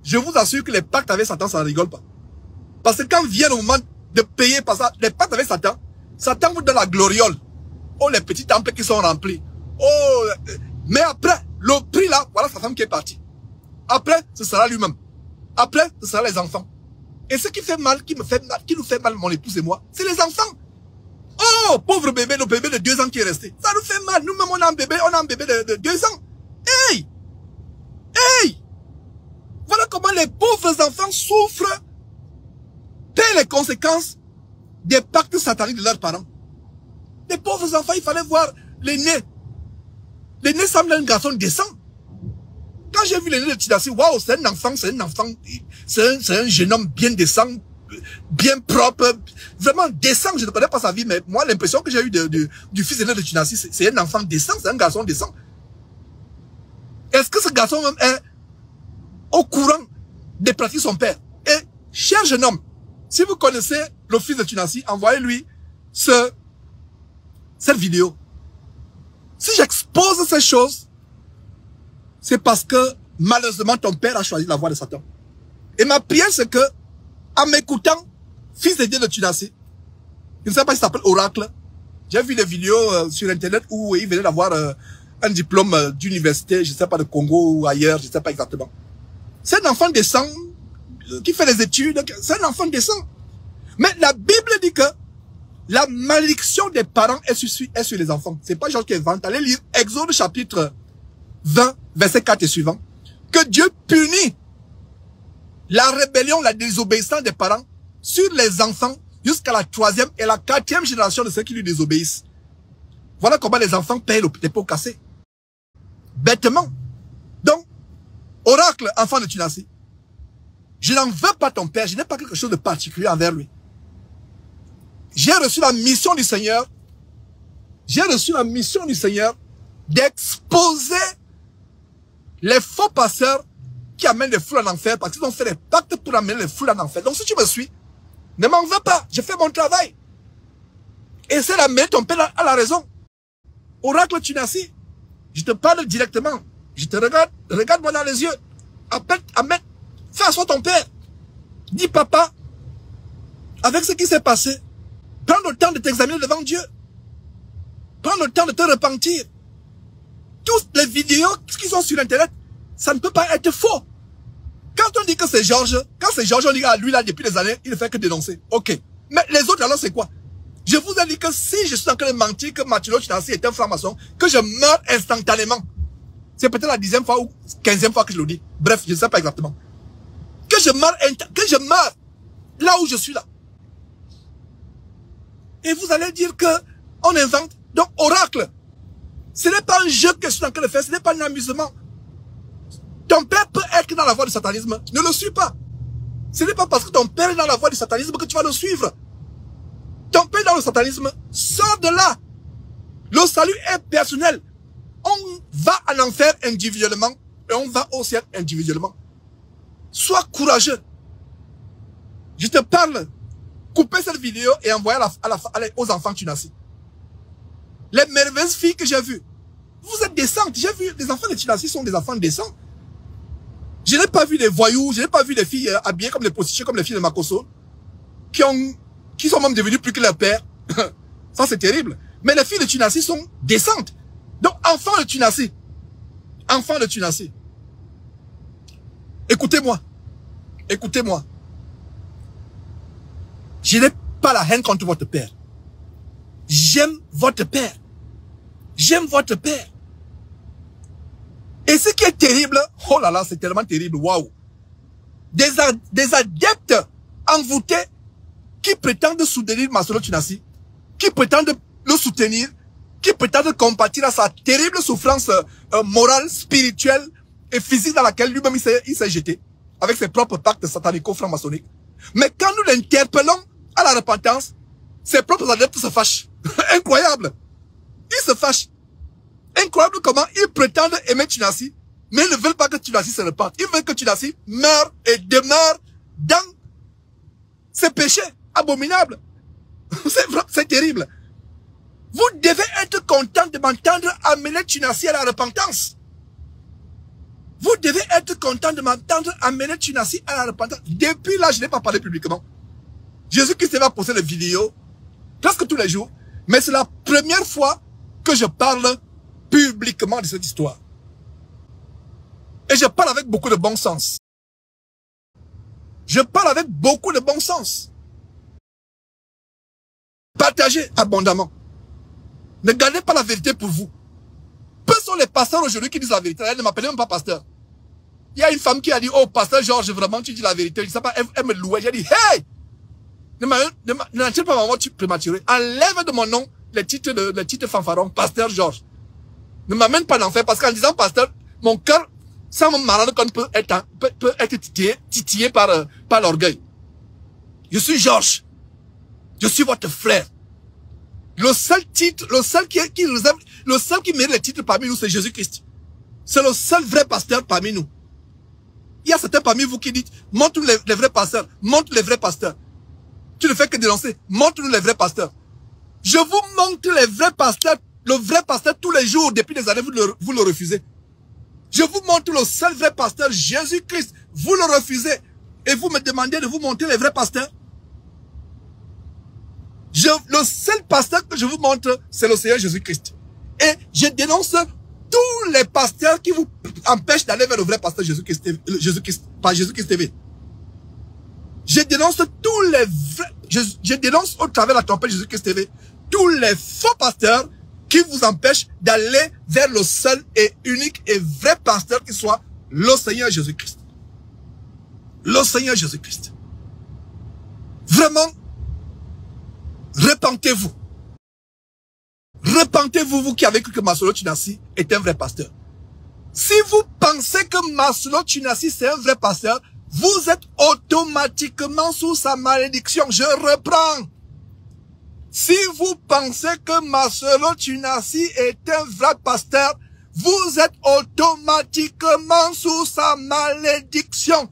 je vous assure que les pactes avec Satan, ça ne rigole pas. Parce que quand vient le moment de payer par ça, les pactes avec Satan, Satan vous donne la gloriole. Oh, les petits temples qui sont remplis. Oh, mais après, le prix là, voilà sa femme qui est partie. Après, ce sera lui-même. Après, ce sera les enfants. Et ce qui fait mal, qui nous fait mal, mon épouse et moi, c'est les enfants. Oh, pauvre bébé, le bébé de 2 ans qui est resté. Ça nous fait mal. Nous-mêmes, on a un bébé de 2 ans. Hey! Hey! Voilà comment les pauvres enfants souffrent, paient les conséquences des pactes sataniques de leurs parents. Les pauvres enfants, il fallait voir l'aîné. L'aîné semble un garçon décent. Quand j'ai vu l'aîné de Tidassi, waouh, c'est un enfant, c'est un jeune homme bien décent, bien propre, vraiment décent. Je ne connais pas sa vie, mais moi, l'impression que j'ai eue du fils aîné de Tidassi, c'est un enfant décent, c'est un garçon décent. Est-ce que ce garçon même est au courant des pratiques de son père? Et, cher jeune homme, si vous connaissez le fils de Tidassi, envoyez-lui cette vidéo. Si j'expose ces choses, c'est parce que, malheureusement, ton père a choisi la voie de Satan. Et ma prière, c'est que, en m'écoutant, fils de Dieu de Tidassi, je ne sais pas si ça s'appelle Oracle, j'ai vu des vidéos sur Internet où il venait d'avoir un diplôme d'université, je ne sais pas, de Congo ou ailleurs, je ne sais pas exactement. C'est un enfant décent, qui fait des études, c'est un enfant décent. Mais la Bible dit que la malédiction des parents est sur les enfants. C'est pas Georges qui invente. Allez lire Exode chapitre 20, verset 4 et suivant. Que Dieu punit la rébellion, la désobéissance des parents sur les enfants jusqu'à la 3e et la 4e génération de ceux qui lui désobéissent. Voilà comment les enfants payent les pots cassés. Bêtement. Donc, oracle, enfant de Tidassi, je n'en veux pas ton père, je n'ai pas quelque chose de particulier envers lui. J'ai reçu la mission du Seigneur. J'ai reçu la mission du Seigneur d'exposer les faux pasteurs qui amènent les foules en enfer parce qu'ils ont fait des pactes pour amener les foules en enfer. Donc si tu me suis, ne m'en veux pas. Je fais mon travail. Essaie d'amener ton père à la raison. Oracle Tidassi, je te parle directement. Je te regarde, regarde-moi dans les yeux. Appelle, fais asseoir ton père. Dis papa, avec ce qui s'est passé, prends le temps de t'examiner devant Dieu. Prends le temps de te repentir. Toutes les vidéos qui sont sur Internet, ça ne peut pas être faux. Quand on dit que c'est Georges, on dit à lui là depuis des années, il ne fait que dénoncer. Ok. Mais les autres alors c'est quoi? Je vous ai dit que si je suis en train de mentir que Martino Tidassi est un franc-maçon, que je meurs instantanément. C'est peut-être la 10e fois ou 15e fois que je le dis. Bref, je ne sais pas exactement. Que je meurs là où je suis là. Et vous allez dire que on invente. Donc, oracle, ce n'est pas un jeu que je suis en train de faire, ce n'est pas un amusement. Ton père peut être dans la voie du satanisme, ne le suis pas. Ce n'est pas parce que ton père est dans la voie du satanisme que tu vas le suivre. Ton père est dans le satanisme, sors de là. Le salut est personnel. On va en enfer individuellement et on va au ciel individuellement. Sois courageux. Je te parle. Coupez cette vidéo et envoyez aux enfants Tidassi. Les merveilleuses filles que j'ai vues. Vous êtes décentes. J'ai vu, les enfants de Tidassi sont des enfants décents. Je n'ai pas vu des voyous, je n'ai pas vu des filles habillées comme des prostituées, comme les filles de Makosso, qui sont même devenues plus que leur père. Ça, c'est terrible. Mais les filles de Tidassi sont décentes. Donc, enfants de Tidassi. Enfants de Tidassi. Écoutez-moi. Écoutez-moi. Je n'ai pas la haine contre votre père. J'aime votre père. J'aime votre père. Et ce qui est terrible, oh là là, c'est tellement terrible, waouh. Des adeptes envoûtés qui prétendent soutenir Martino Tidassi, qui prétendent le soutenir, qui prétendent compatir à sa terrible souffrance morale, spirituelle et physique dans laquelle lui-même il s'est jeté, avec ses propres pactes satanico-franc-maçonniques. Mais quand nous l'interpellons à la repentance, ses propres adeptes se fâchent. Incroyable. Ils se fâchent. Incroyable comment ils prétendent aimer Tidassi, mais ils ne veulent pas que Tidassi se repente. Ils veulent que Tidassi meure et demeure dans ses péchés abominables. C'est terrible. Vous devez être content de m'entendre amener Tidassi à la repentance. Vous devez être content de m'entendre amener Tunasi à la repentance. Depuis là, je n'ai pas parlé publiquement. Jésus-Christ va poster des vidéos presque tous les jours. Mais c'est la première fois que je parle publiquement de cette histoire. Et je parle avec beaucoup de bon sens. Je parle avec beaucoup de bon sens. Partagez abondamment. Ne gardez pas la vérité pour vous. Peu sont les pasteurs aujourd'hui qui disent la vérité. Elle ne m'appelait même pas pasteur. Il y a une femme qui a dit, oh pasteur Georges, vraiment tu dis la vérité. Je sais pas, elle me louait. J'ai dit, hey! Ne n'attire pas ma mort prématurée. Enlève de mon nom les titres fanfarons, pasteur Georges. Ne m'amène pas d'enfer parce qu'en disant pasteur, mon cœur, sans me rendre compte, peut être titillé par l'orgueil. Je suis Georges. Je suis votre frère. Le seul titre, le seul qui mérite le titre parmi nous, c'est Jésus-Christ. C'est le seul vrai pasteur parmi nous. Il y a certains parmi vous qui disent, montre-nous les vrais pasteurs, montre les vrais pasteurs. Tu ne fais que dénoncer, montre-nous les vrais pasteurs. Je vous montre les vrais pasteurs, le vrai pasteur tous les jours, depuis des années, vous le refusez. Je vous montre le seul vrai pasteur, Jésus-Christ, vous le refusez. Et vous me demandez de vous montrer les vrais pasteurs. Le seul pasteur que je vous montre, c'est le Seigneur Jésus-Christ. Et je dénonce tous les pasteurs qui vous empêchent d'aller vers le vrai pasteur Jésus-Christ, par Jésus-Christ TV. Je dénonce tous les vrais, je dénonce au travers de la trompette Jésus-Christ TV, tous les faux pasteurs qui vous empêchent d'aller vers le seul et unique et vrai pasteur qui soit le Seigneur Jésus-Christ. Le Seigneur Jésus-Christ. Vraiment, repentez-vous. Repentez-vous, vous qui avez cru que Masolo Tunasi est un vrai pasteur. Si vous pensez que Masolo Tunasi c'est un vrai pasteur, vous êtes automatiquement sous sa malédiction. Je reprends. Si vous pensez que Masolo Tunasi est un vrai pasteur, vous êtes automatiquement sous sa malédiction.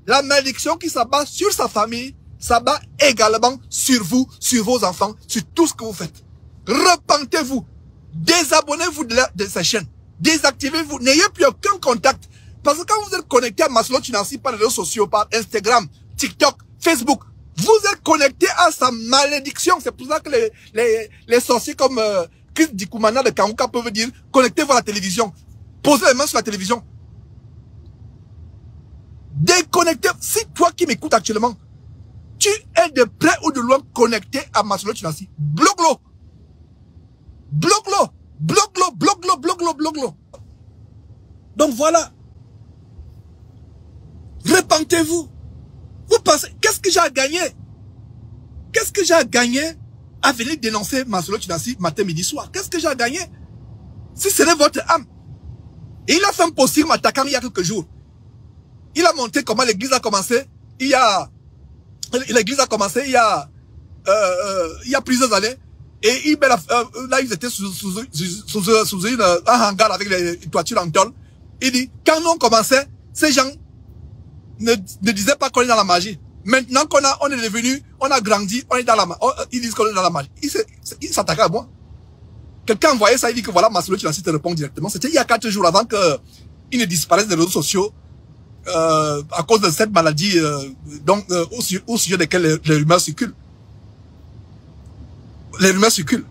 La malédiction qui s'abat sur sa famille, s'abat également sur vous, sur vos enfants, sur tout ce que vous faites. Repentez-vous. Désabonnez-vous de ces chaînes. Désactivez-vous. N'ayez plus aucun contact. Parce que quand vous êtes connecté à Masolo Tunasi par les réseaux sociaux, par Instagram, TikTok, Facebook, vous êtes connecté à sa malédiction. C'est pour ça que les sorciers comme Chris Dikoumana de Kanouka peuvent dire, connectez-vous à la télévision. Posez les mains sur la télévision. Déconnectez. Si toi qui m'écoutes actuellement, tu es de près ou de loin connecté à Masolo Tunasi, bloque-le. Bloque-le. Bloque-le, bloque-le, bloque-le, bloque-le. Donc voilà. Repentez-vous. Vous pensez, qu'est-ce que j'ai à gagner? Qu'est-ce que j'ai à gagner à venir dénoncer Masolo Tunasi matin, midi, soir? Qu'est-ce que j'ai à gagner? Si ce n'est votre âme. Et il a fait un post sur m'attaquant il y a quelques jours. Il a montré comment l'église a commencé. L'église a commencé il y a plusieurs années. Et là, ils étaient sous un hangar avec les toitures en tôle. Il dit, quand nous on commençait, ces gens ne disaient pas qu'on est dans la magie. Maintenant on est devenu, on a grandi, on est dans la magie. Ils disent qu'on est dans la magie. Ils s'attaquaient à moi. Quelqu'un envoyait ça, il dit que voilà, Masolo Tunasi te répond directement. C'était il y a 4 jours avant qu'il ne disparaisse des réseaux sociaux. À cause de cette maladie au sujet desquelles les rumeurs circulent. Les rumeurs circulent.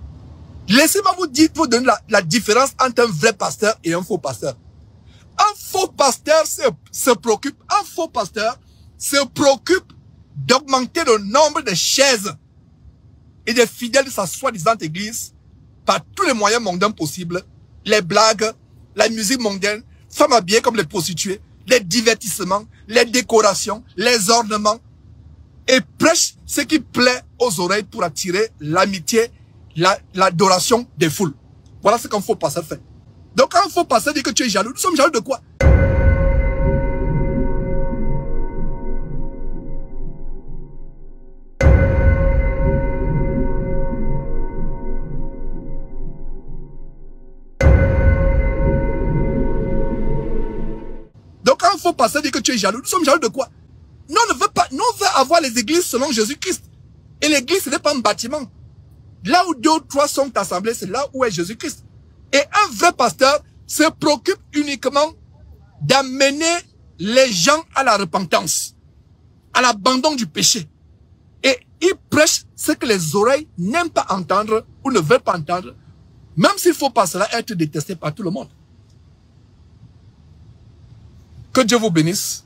Laissez-moi vous donner la différence entre un vrai pasteur et un faux pasteur. Un faux pasteur se préoccupe d'augmenter le nombre de chaises et des fidèles de sa soi-disant église par tous les moyens mondains possibles, les blagues, la musique mondaine, femmes habillées comme les prostituées, les divertissements, les décorations, les ornements, et prêche ce qui plaît aux oreilles pour attirer l'amitié, l'adoration des foules. Voilà ce qu'un faux pasteur fait. Donc quand un faux pasteur dit que tu es jaloux, nous sommes jaloux de quoi? Donc quand un faux pasteur dit que tu es jaloux, nous sommes jaloux de quoi? Nous on ne veut pas, nous on veut avoir les églises selon Jésus-Christ. Et l'église ce n'est pas un bâtiment. Là où 2 ou 3 sont assemblés, c'est là où est Jésus-Christ. Et un vrai pasteur se préoccupe uniquement d'amener les gens à la repentance, à l'abandon du péché. Et il prêche ce que les oreilles n'aiment pas entendre ou ne veulent pas entendre, même s'il faut pas cela être détesté par tout le monde. Que Dieu vous bénisse.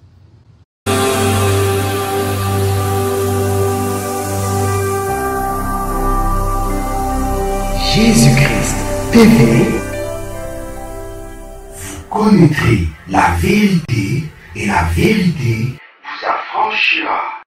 Jésus-Christ TV, vous connaîtrez la vérité et la vérité vous affranchira.